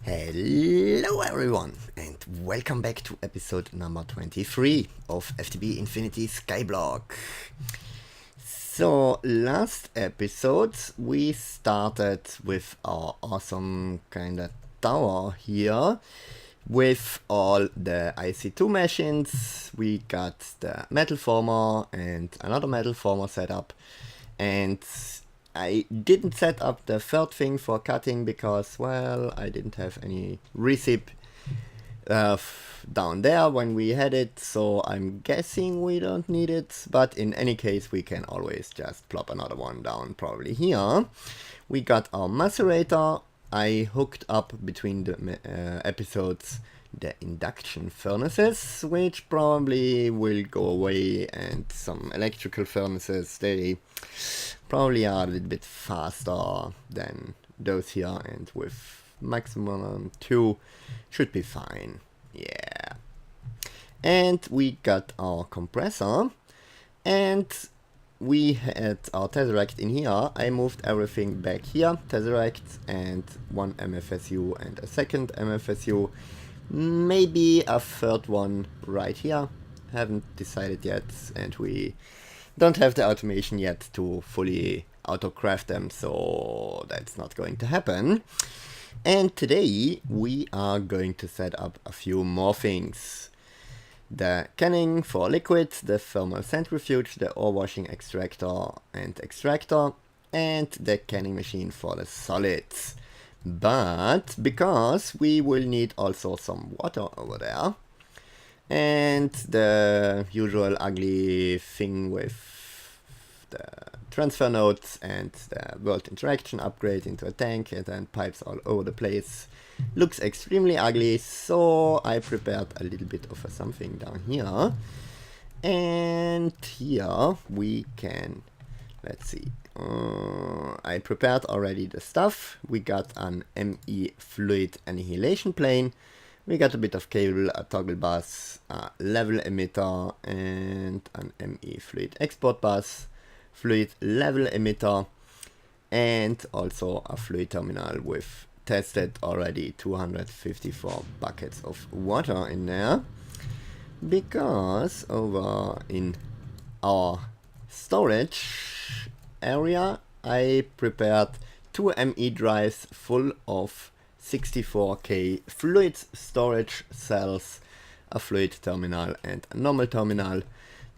Hello everyone and welcome back to episode number 23 of FTB Skyblock. So last episode we started with our awesome kinda tower here with all the IC2 machines. We got the metal former and another metal former set up, and I didn't set up the third thing for cutting because, well, I didn't have any recip down there when we had it, so I'm guessing we don't need it, but in any case we can always just plop another one down probably here. We got our macerator. I hooked up between the episodes the induction furnaces, which probably will go away, and some electrical furnaces, they probably are a little bit faster than those here, and with maximum 2 should be fine. Yeah. And we got our compressor, and we had our tesseract in here. I moved everything back here, tesseract and one MFSU and a second MFSU, maybe a third one right here. Haven't decided yet, and we don't have the automation yet to fully auto-craft them, so that's not going to happen. And today we are going to set up a few more things. The canning for liquid, the thermal centrifuge, the ore washing extractor, and the canning machine for the solids. But because we will need also some water over there, and the usual ugly thing with the transfer nodes and the world interaction upgrade into a tank and then pipes all over the place looks extremely ugly, so I prepared a little bit of something down here. And here we can, let's see, I prepared already the stuff. We got an ME fluid annihilation plane, we got a bit of cable, a toggle bus, a level emitter, and an ME fluid export bus, fluid level emitter, and also a fluid terminal with tested already 254 buckets of water in there, because over in our storage area I prepared 2 ME drives full of 64K fluid storage cells, a fluid terminal and a normal terminal,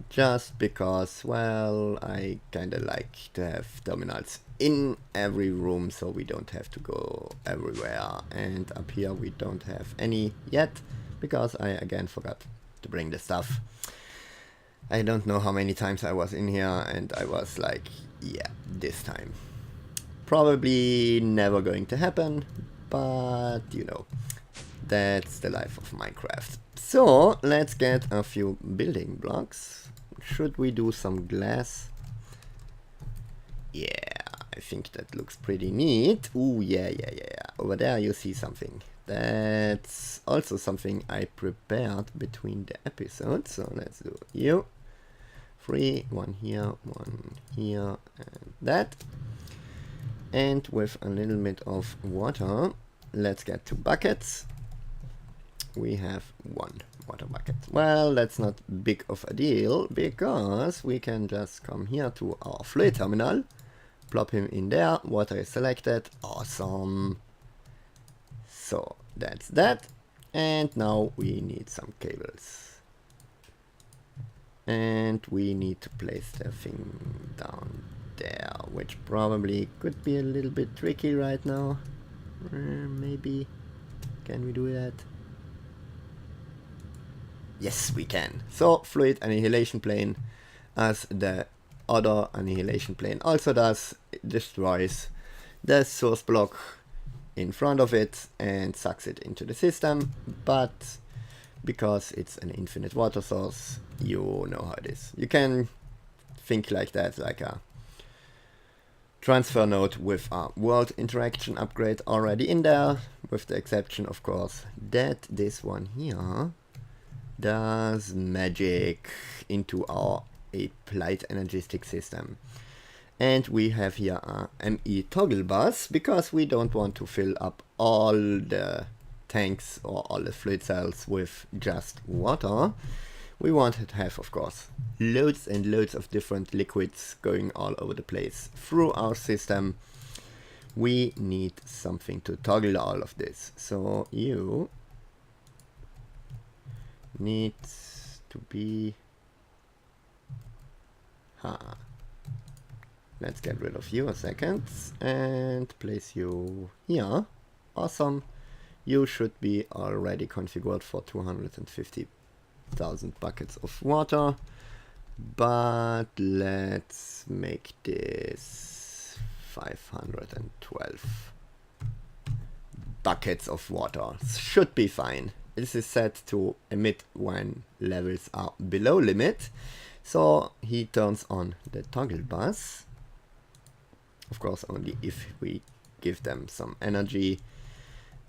just because, well, I kinda like to have terminals in every room so we don't have to go everywhere. And up here we don't have any yet because I again forgot to bring the stuff. I don't know how many times I was in here and I was like, yeah, this time probably never going to happen, but you know, that's the life of Minecraft. So let's get a few building blocks. Should we do some glass? Yeah, I think that looks pretty neat. Ooh, yeah. Over there you see something. That's also something I prepared between the episodes. So let's do you. 3, 1 here, 1 here, and that. And with a little bit of water, let's get 2 buckets. We have 1 water bucket. Well, that's not big of a deal because we can just come here to our fluid terminal, plop him in there, water is selected, awesome. So that's that, and now we need some cables. And we need to place the thing down there, which probably could be a little bit tricky right now. Maybe, can we do that? Yes, we can. So fluid annihilation plane, as the other annihilation plane also does, it destroys the source block in front of it and sucks it into the system, but because it's an infinite water source, you know how it is. You can think like that, like a transfer node with a world interaction upgrade already in there, with the exception of course that this one here does magic into our applied energistic system. And we have here a ME toggle bus because we don't want to fill up all the tanks or all the fluid cells with just water. We want to have, of course, loads and loads of different liquids going all over the place through our system. We need something to toggle all of this. So you need to be... Let's get rid of you a second and place you here. Awesome. You should be already configured for 250,000 buckets of water. But let's make this 512 buckets of water. Should be fine. This is set to emit when levels are below limit. So he turns on the toggle bus. Of course, only if we give them some energy.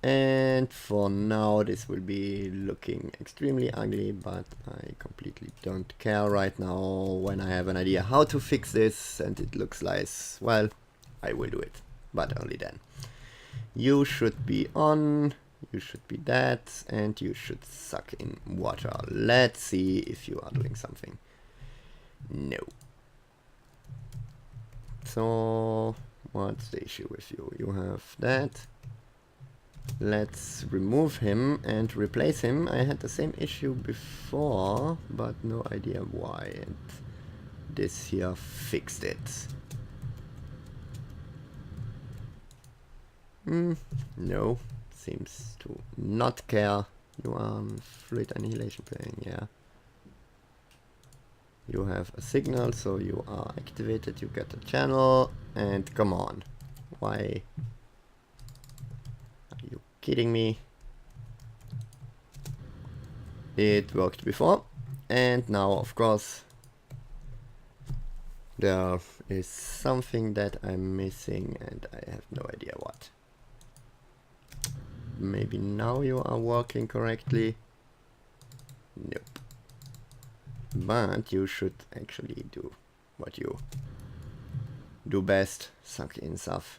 And for now, this will be looking extremely ugly, but I completely don't care right now. When I have an idea how to fix this and it looks nice, well, I will do it, but only then. You should be on, you should be that, and you should suck in water. Let's see if you are doing something. No. So, what's the issue with you? You have that. Let's remove him and replace him. I had the same issue before, but no idea why. And this here fixed it. No, seems to not care. You are on fluid annihilation plane, yeah. You have a signal, so you are activated, you get a channel, and come on. Why? Are you kidding me? It worked before, and now, of course, there is something that I'm missing, and I have no idea what. Maybe now you are working correctly. Nope. But you should actually do what you do best, suck in stuff.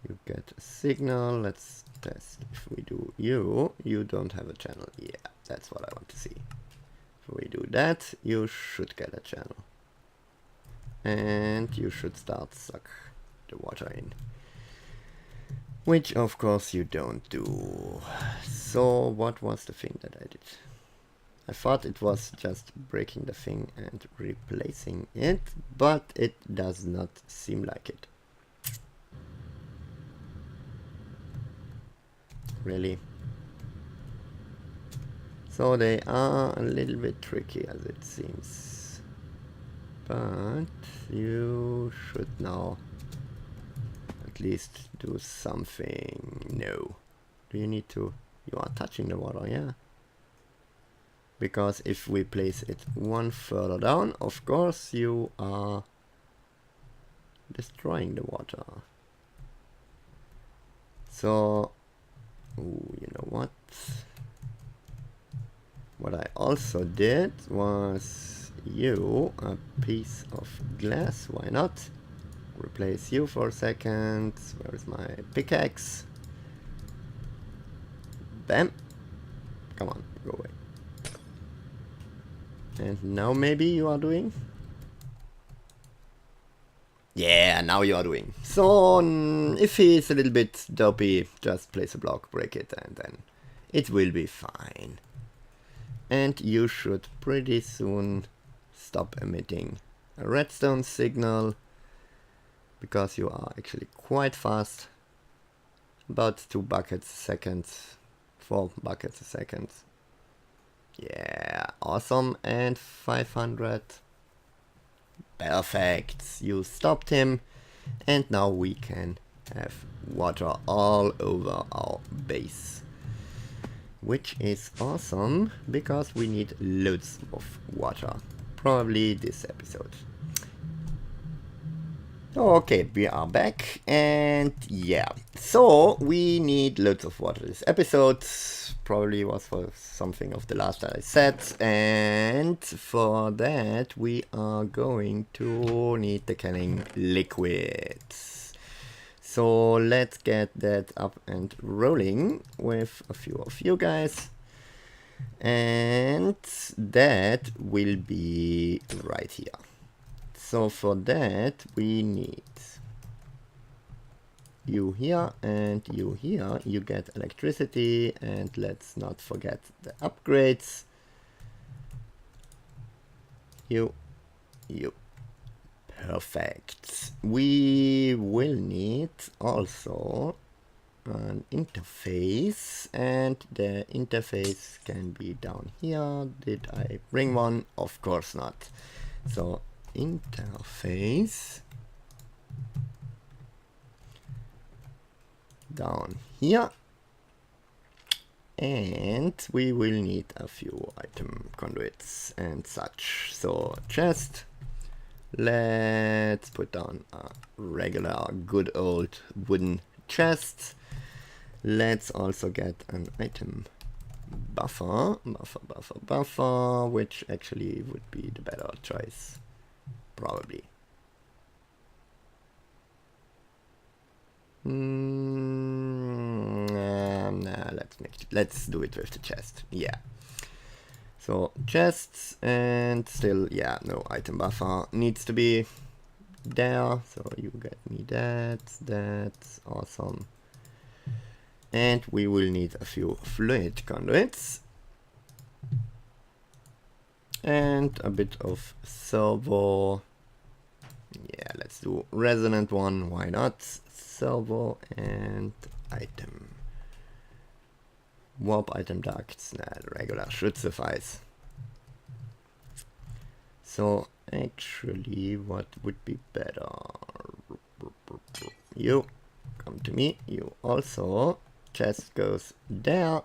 You get a signal. Let's test if we do you. You don't have a channel. Yeah, that's what I want to see. If we do that, you should get a channel. And you should start suck the water in. Which of course you don't do. So what was the thing that I did? I thought it was just breaking the thing and replacing it, but it does not seem like it. Really? So they are a little bit tricky as it seems. But you should now at least do something. No. Do you need to? You are touching the water, yeah. Because if we place it one further down, of course you are destroying the water. So, ooh, you know what? What I also did was you a piece of glass. Why not? Replace you for a second. Where is my pickaxe? Bam! Come on, go away. And now maybe you are doing? Yeah, now you are doing. So, if he is a little bit dopey, just place a block, break it, and then it will be fine. And you should pretty soon stop emitting a redstone signal, because you are actually quite fast. About 2 buckets a second, 4 buckets a second. Yeah, awesome. And 500. Perfect. You stopped him. And now we can have water all over our base. Which is awesome, because we need loads of water. Probably this episode. Okay, we are back, and yeah, so we need loads of water this episode. Probably was for something of the last that I said, and for that we are going to need the canning liquids. So let's get that up and rolling with a few of you guys. And that will be right here. So for that we need you here and you here. You get electricity, and let's not forget the upgrades. You. Perfect. We will need also an interface, and the interface can be down here. Did I bring one? Of course not. So interface down here, and we will need a few item conduits and such. So chest, let's put down a regular good old wooden chest. Let's also get an item buffer, which actually would be the better choice, probably. Nah, let's do it with the chest. Yeah. So chests, and still, yeah, no item buffer needs to be there. So you get me that. That's awesome. And we will need a few fluid conduits and a bit of servo. Yeah, let's do resonant one, why not? Servo and item. Warp item ducts, nah, regular should suffice. So actually, what would be better? You come to me. You also. Chest goes there.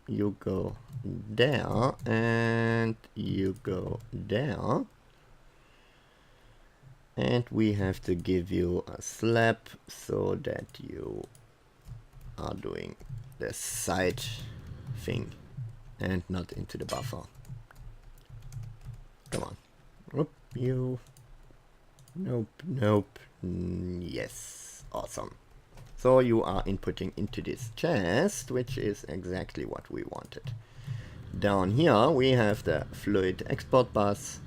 You go there, and you go there. And we have to give you a slab so that you are doing the side thing and not into the buffer. Come on. Oop, you. Nope. Yes. Awesome. So you are inputting into this chest, which is exactly what we wanted. Down here we have the fluid export bus,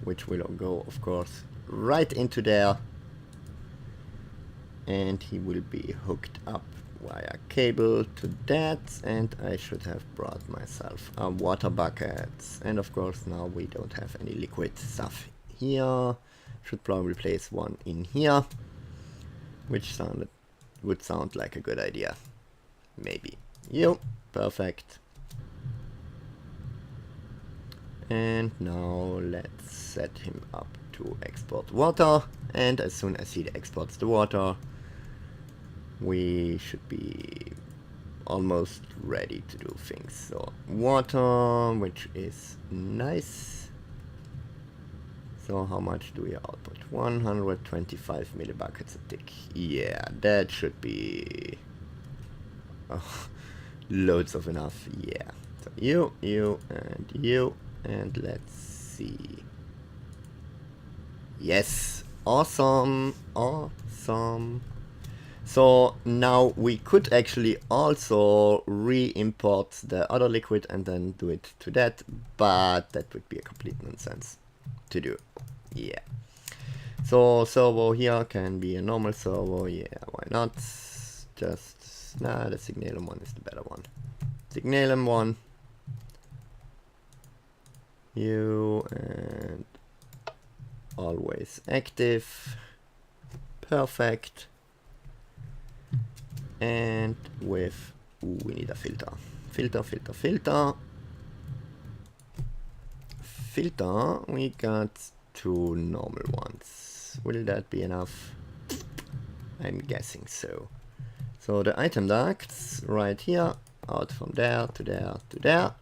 which will go, of course, right into there. And he will be hooked up via cable to that, and I should have brought myself a water bucket. And of course now we don't have any liquid stuff here. Should probably place one in here, which would sound like a good idea. Maybe. Perfect. And now let's set him up to export water, and as soon as he exports the water, we should be almost ready to do things. So water, which is nice. So how much do we output? 125 millibuckets a tick. Yeah, that should be loads of enough. Yeah. So you, and let's see. Yes, awesome. So now we could actually also re-import the other liquid and then do it to that, but that would be a complete nonsense to do. Yeah. So servo here can be a normal servo. Yeah, why not? Just, nah, the Signalum one is the better one. Signalum one. You, and always active. Perfect. And with, we need a filter. Filter, we got 2 normal ones. Will that be enough? I'm guessing so. So the item ducts right here, out from there to there to there.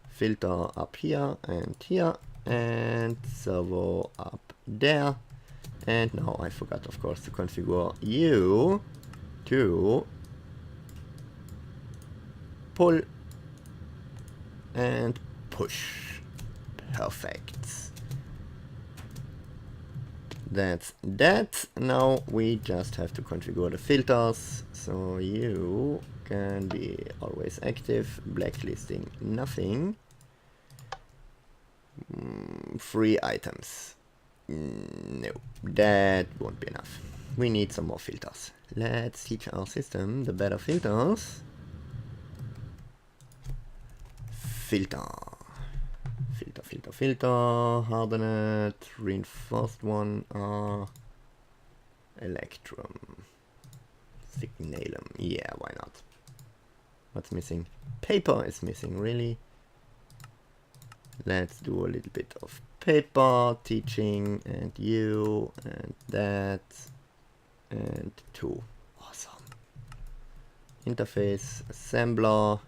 Filter up here, and servo up there. And now I forgot, of course, to configure you to pull and push. Perfect. That's that. Now we just have to configure the filters, so you can be always active, blacklisting nothing, free items. No, that won't be enough. We need some more filters. Let's teach our system the better filters. Filter. Hardened, reinforced one, electrum, signalum. Yeah, why not? What's missing? Paper is missing, really. Let's do a little bit of paper teaching, and you, and that, and 2. Awesome. Interface assembler.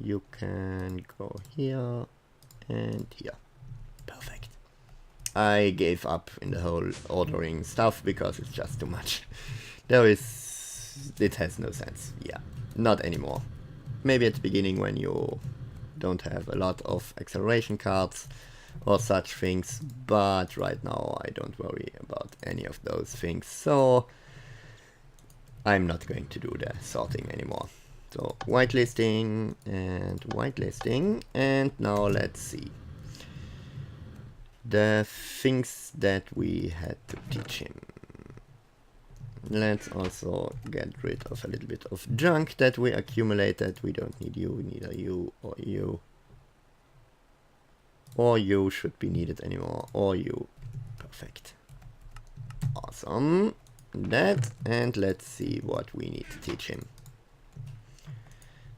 You can go here and here. Perfect. I gave up in the whole ordering stuff because it's just too much. It has no sense. Yeah, not anymore. Maybe at the beginning when you don't have a lot of acceleration cards or such things, but right now I don't worry about any of those things, so I'm not going to do the sorting anymore. So whitelisting, and now let's see the things that we had to teach him. Let's also get rid of a little bit of junk that we accumulated. We don't need you, neither you or you. Or you should be needed anymore, or you. Perfect. Awesome. That, and let's see what we need to teach him.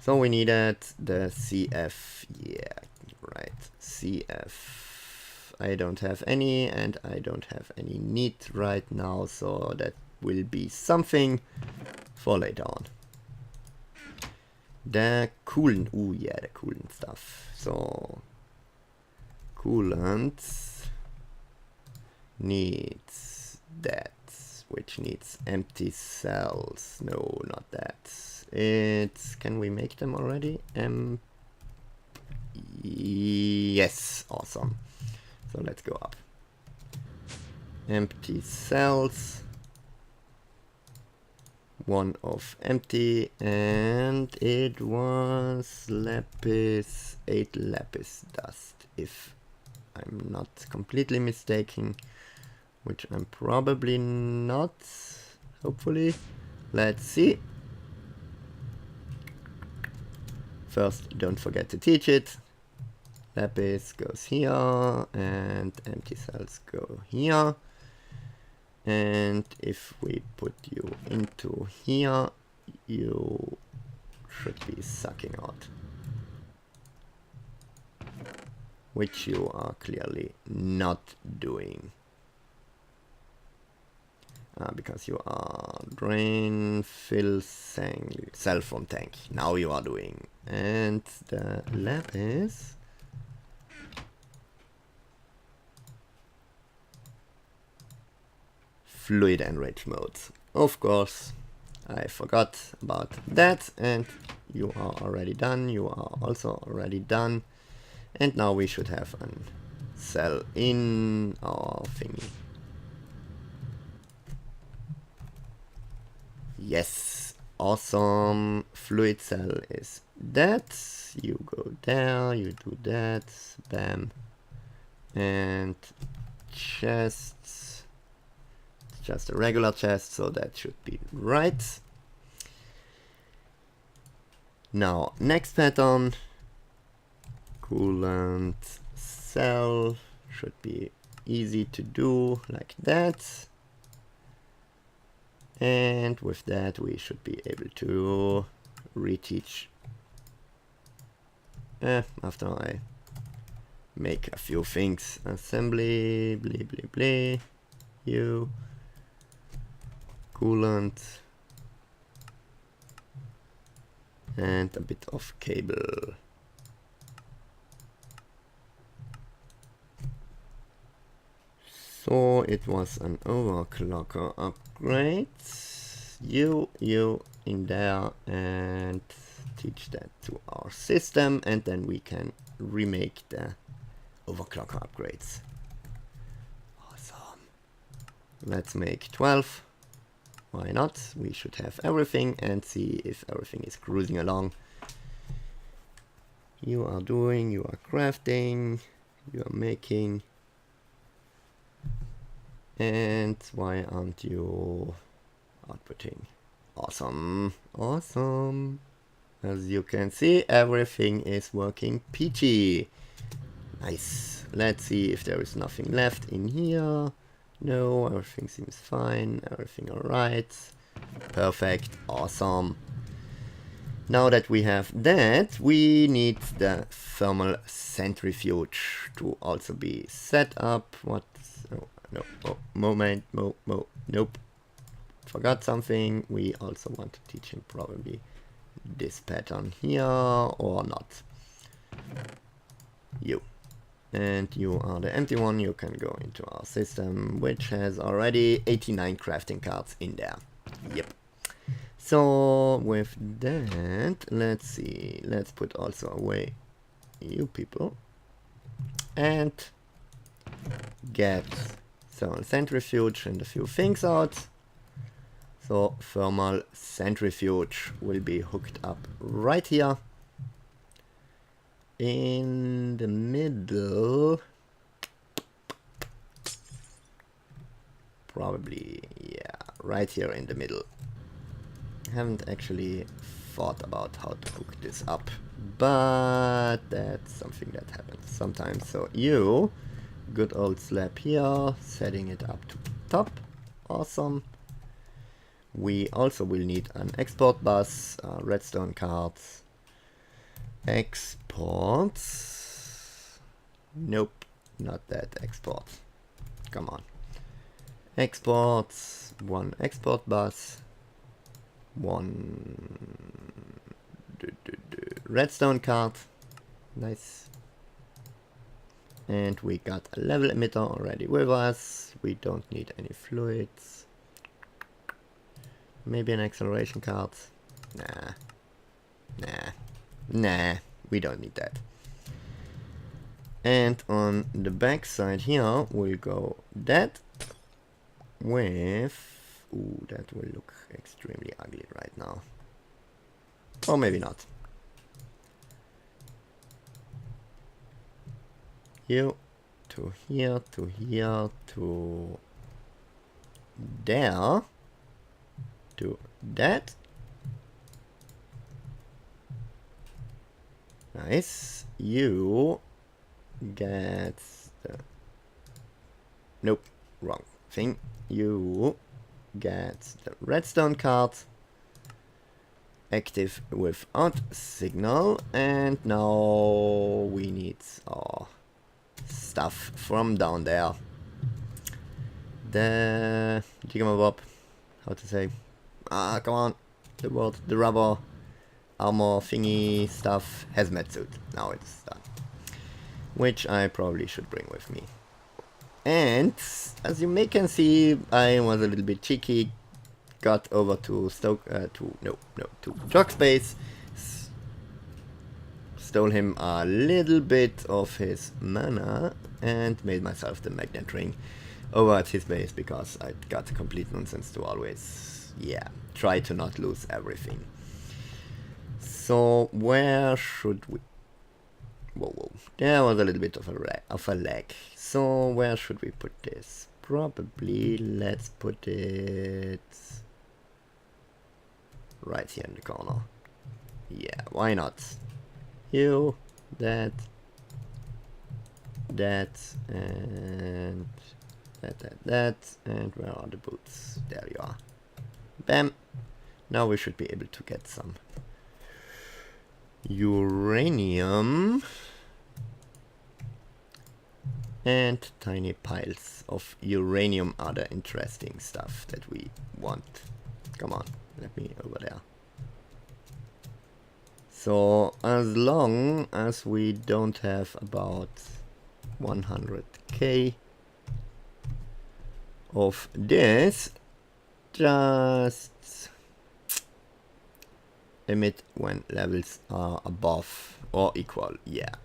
So we needed the CF, yeah, right, CF. I don't have any, and I don't have any need right now, so that will be something for later on. The coolant, ooh yeah, the coolant stuff. So, coolant needs that, which needs empty cells. No, not that. Can we make them already? Yes, awesome. So let's go up. Empty cells. 1 of empty, and it was lapis, 8 lapis dust, if I'm not completely mistaken, which I'm probably not, hopefully. Let's see. First, don't forget to teach it. Lapis goes here, and empty cells go here. And if we put you into here, you should be sucking out. Which you are clearly not doing. Because you are drain, fill, cell from tank. Now you are doing. And the lapis fluid enrich mode. Of course, I forgot about that, and you are already done. You are also already done. And now we should have a cell in our thingy. Yes, awesome. Fluid cell is that. You go there, you do that, bam. And chests, it's just a regular chest, so that should be right. Now, next pattern, coolant cell, should be easy to do like that. And with that we should be able to reteach after I make a few things. Assembly, blah blah blah, you, coolant, and a bit of cable. So it was an overclocker upgrade. You in there, and teach that to our system, and then we can remake the overclocker upgrades. Awesome. Let's make 12. Why not? We should have everything and see if everything is cruising along. You are doing, you are crafting, you are making. And why aren't you outputting? Awesome, awesome. As you can see, everything is working peachy. Nice. Let's see if there is nothing left in here. No, everything seems fine, everything alright. Perfect, awesome. Now that we have that, we need the thermal centrifuge to also be set up. What? Oh, no, oh, moment, nope. Forgot something. We also want to teach him probably this pattern here or not. You. And you are the empty one. You can go into our system, which has already 89 crafting cards in there. Yep. So with that, let's see. Let's put also away you people and get thermal centrifuge and a few things out. So thermal centrifuge will be hooked up right here in the middle. Probably, yeah, right here in the middle. I haven't actually thought about how to hook this up, but that's something that happens sometimes. So you, good old slab here, setting it up to top. Awesome. We also will need an export bus, redstone cards, exports. Nope, not that export. Come on. Exports, one export bus, one redstone card. Nice. And we got a level emitter already with us. We don't need any fluids. Maybe an acceleration card. Nah, we don't need that. And on the back side here we'll go that with, ooh, that will look extremely ugly right now. Or maybe not. Here to here to here to there to that. Nice. You get the, nope, wrong thing. You get the redstone card active without signal, and now we need our stuff from down there. The Jigamabob, how to say? Come on, the word, the rubber armor thingy stuff, hazmat suit. Now it's done, which I probably should bring with me. And as you may can see, I was a little bit cheeky, got over to to Jockspace, stole him a little bit of his mana and made myself the magnet ring over at his base, because I got complete nonsense to always, yeah, try to not lose everything. So where should we? Whoa, there was a little bit of a lag. So where should we put this? Probably let's put it right here in the corner. Yeah, why not? You, that, and that, and where are the boots? There you are. Bam! Now we should be able to get some uranium and tiny piles of uranium, other interesting stuff that we want. Come on, let me over there. So as long as we don't have about 100k of this, just emit when levels are above or equal, yeah.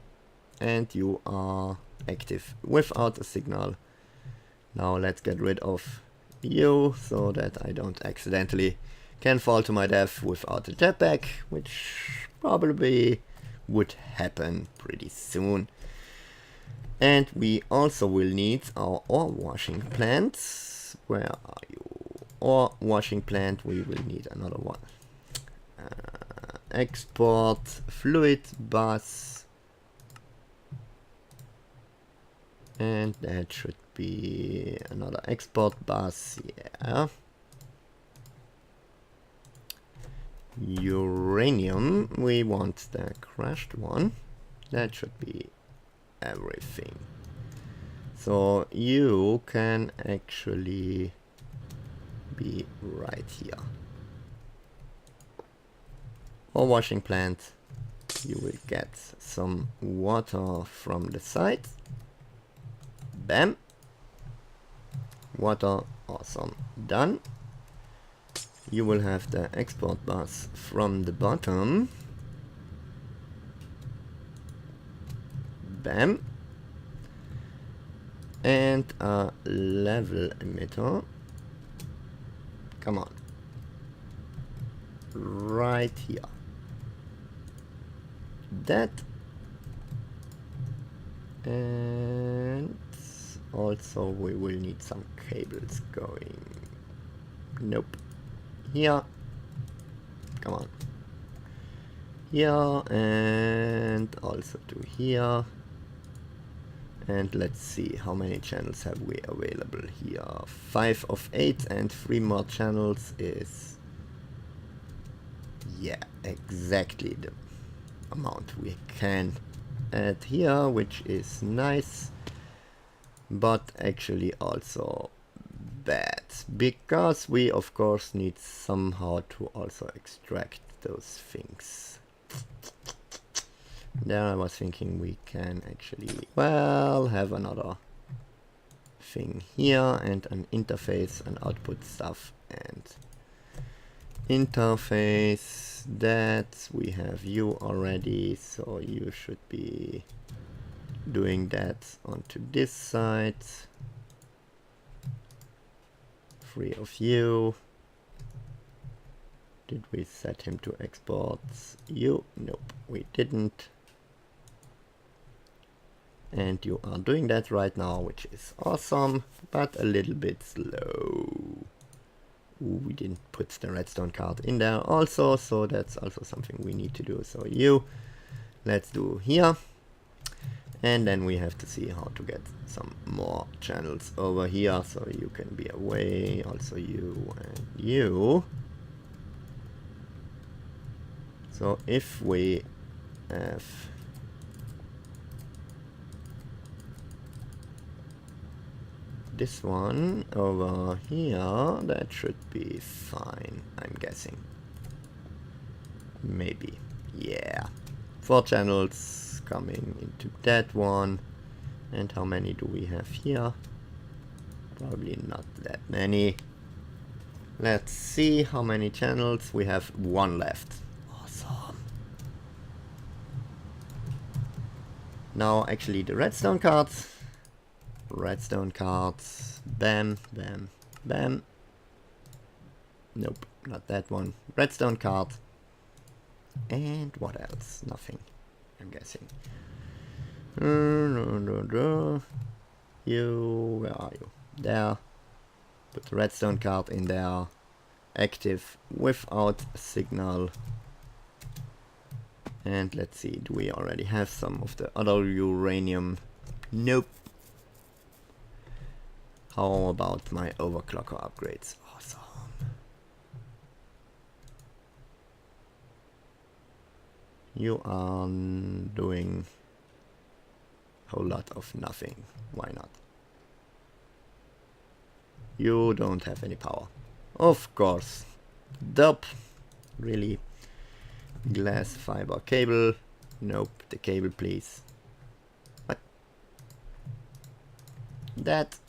And you are active without a signal. Now let's get rid of you, so that I don't accidentally can fall to my death without a jetpack, which probably would happen pretty soon. And we also will need our ore washing plant. Where are you? Ore washing plant, we will need another one. Export fluid bus. And that should be another export bus, yeah. Uranium, we want the crushed one. That should be everything. So you can actually be right here. Or washing plant, you will get some water from the side. Bam. Water, awesome, done. You will have the export bus from the bottom. Bam. And a level emitter. Come on. Right here. That. And also we will need some cables going. Nope. Here. Come on. Here and also to here. And let's see how many channels have we available here. 5 of 8 and 3 more channels is, yeah, exactly the amount we can add here, which is nice, but actually also bad, because we of course need somehow to also extract those things. There I was thinking we can actually, well, have another thing here and an interface and output stuff and interface. That we have you already, so you should be doing that onto this side. 3 of you. Did we set him to export you? Nope, we didn't. And you are doing that right now, which is awesome, but a little bit slow. Ooh, we didn't put the redstone card in there also, so that's also something we need to do. So you, let's do here. And then we have to see how to get some more channels over here, so you can be away, also you and you. So if we have this one over here, that should be fine, I'm guessing. Maybe, yeah. 4 channels coming into that one. And how many do we have here? Probably not that many. Let's see how many channels. We have 1 left. Awesome. Now actually the redstone cards. Redstone cards. Bam, bam, bam. Nope, not that one. Redstone card. And what else? Nothing, I'm guessing. You, where are you? There. Put the redstone card in there. Active without signal. And let's see, do we already have some of the other uranium? Nope. How about my overclocker upgrades? Awesome. You are doing a whole lot of nothing. Why not? You don't have any power. Of course. Dup. Really? Glass fiber cable. Nope. The cable, please. What? That.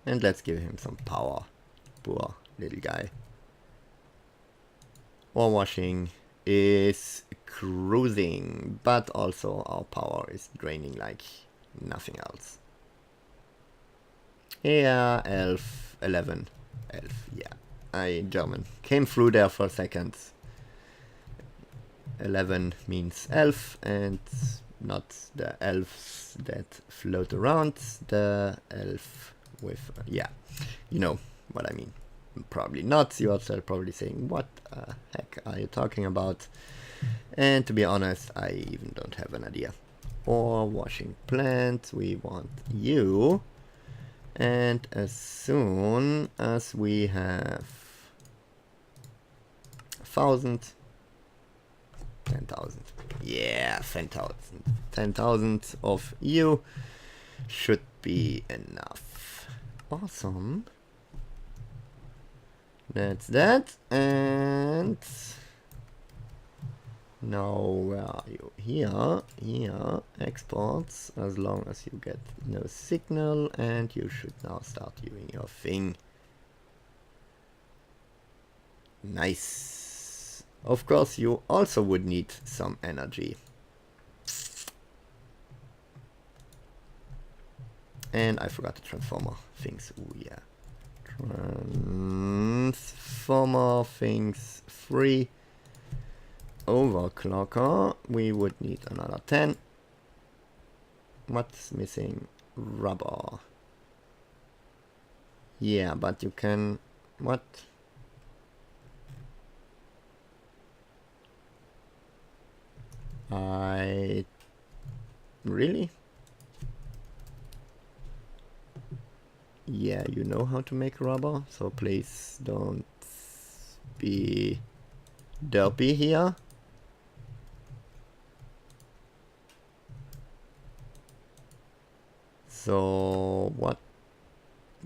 And let's give him some power. Poor little guy. Ore washing is cruising, but also our power is draining like nothing else. Yeah, elf, 11. Elf, yeah. German. Came through there for a second. 11 means elf, and not the elves that float around. The elf with, yeah, you know what I mean. Probably not. You are probably saying, what the heck are you talking about? And to be honest, I even don't have an idea. Or washing plant, we want you. And as soon as we have 1,000, 10,000, yeah, 10,000, 10,000 of you should be enough. Awesome. That's that. And now where are you? Here, exports, as long as you get no signal, and you should now start doing your thing. Nice. Of course, you also would need some energy. And I forgot the transformer things. Oh yeah. Transformer things 3. Overclocker, we would need another 10. What's missing? Rubber. Yeah, but you can... What? Really? Yeah, you know how to make rubber, so please don't be derpy here. So what?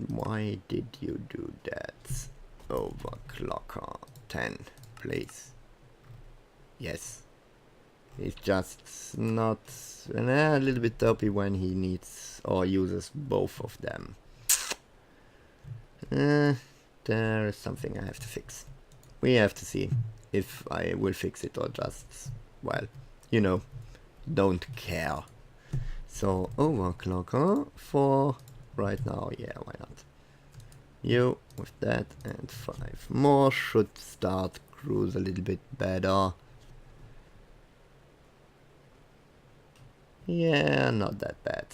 Why did you do that? Overclocker 10, please. Yes. He's just not a little bit derpy when he needs or uses both of them. There is something I have to fix. We have to see if I will fix it or just, well, you know, don't care. So overclocker for right now, yeah, why not? You with that and 5 more should start cruise a little bit better. Yeah, not that bad.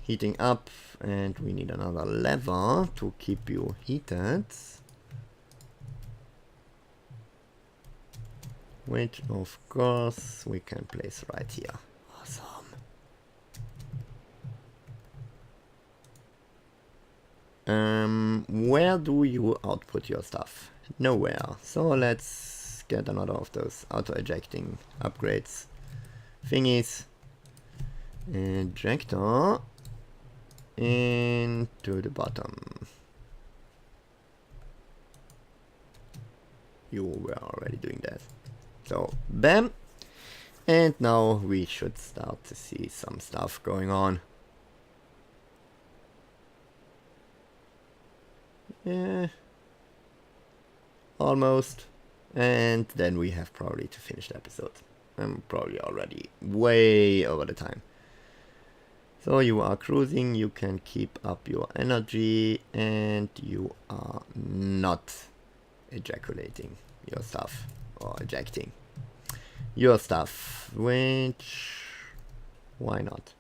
Heating up, and we need another lever to keep you heated. Which of course we can place right here. Awesome. Where do you output your stuff? Nowhere. So let's get another of those auto-ejecting upgrades thingies. Ejector into the bottom. You were already doing that. So bam. And now we should start to see some stuff going on. Yeah, almost. And then we have probably to finish the episode. I'm probably already way over the time. So you are cruising, you can keep up your energy, and you are not ejaculating your stuff or ejecting your stuff, which, why not?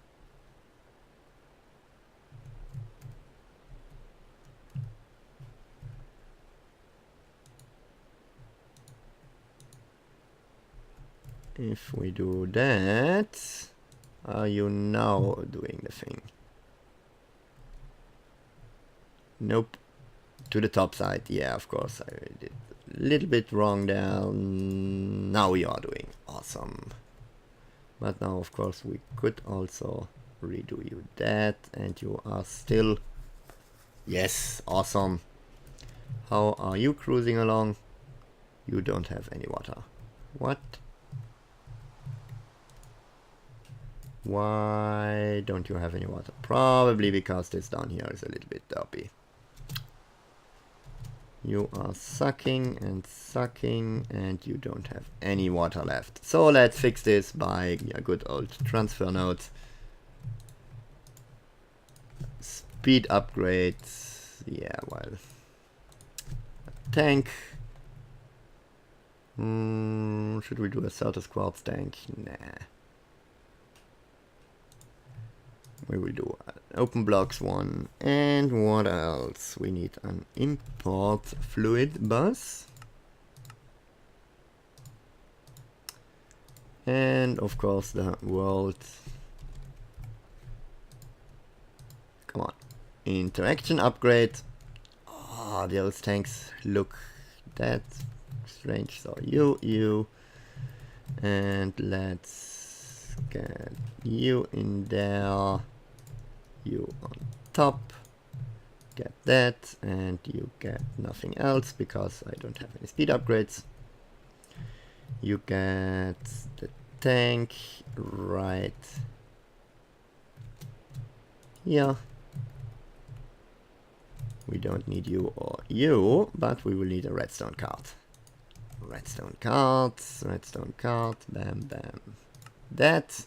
If we do that, are you now doing the thing? Nope. To the top side. Yeah, of course, I did a little bit wrong there. Now you are doing awesome. But now, of course, we could also redo you that, and you are still... Yes, awesome. How are you cruising along? You don't have any water. What? Why don't you have any water? Probably because this down here is a little bit derpy. You are sucking and you don't have any water left. So let's fix this by a good old transfer node. Speed upgrades. yeah, well, tank. Should we do a Certus Quartz tank? Nah. We will do an open blocks one. And what else? We need an import fluid bus. And of course the world. Come on. Interaction upgrade. Oh, those tanks look that strange. So you. And let's get you in there. You on top. Get that. And you get nothing else because I don't have any speed upgrades. You get the tank right here. We don't need you or you, but we will need a redstone card. Redstone cards, redstone card, bam bam. That.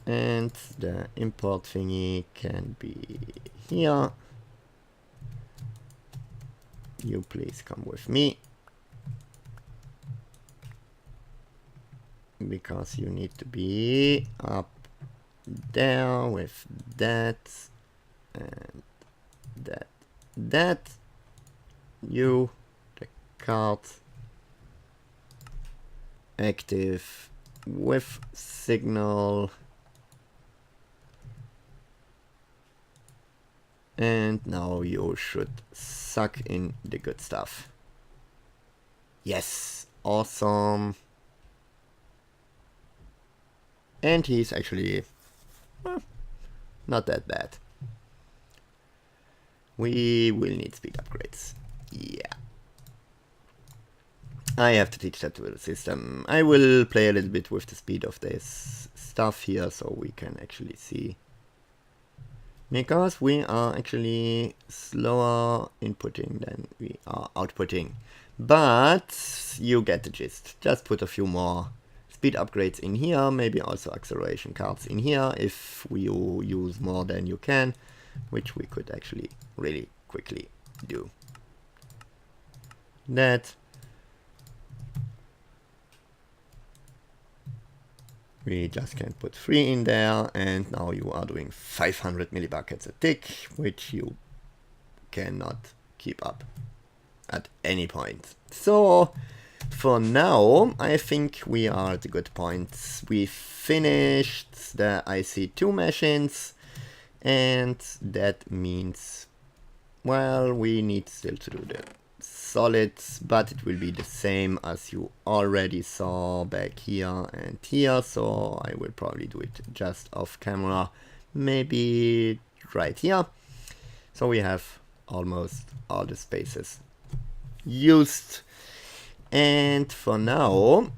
And the import thingy can be here. You please come with me. Because you need to be up there with that and that. You, the card, active with signal. And now you should suck in the good stuff. Yes, awesome. And he's actually not that bad. We will need speed upgrades. Yeah. I have to teach that to the system. I will play a little bit with the speed of this stuff here so we can actually see. Because we are actually slower inputting than we are outputting. But you get the gist. Just put a few more speed upgrades in here, maybe also acceleration cards in here if you use more than you can, which we could actually really quickly do. That. We just can put 3 in there, and now you are doing 500 millibuckets a tick, which you cannot keep up at any point. So for now, I think we are at a good point. We finished the IC2 machines, and that means, well, we need still to do the solids, but it will be the same as you already saw back here and here, so I will probably do it just off camera, maybe right here. So we have almost all the spaces used. And for now,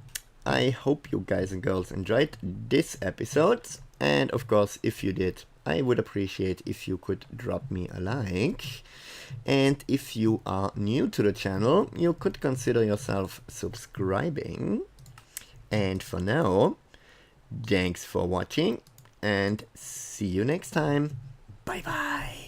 I hope you guys and girls enjoyed this episode, and of course if you did, I would appreciate if you could drop me a like. And if you are new to the channel, you could consider yourself subscribing. And for now, thanks for watching and see you next time. Bye bye.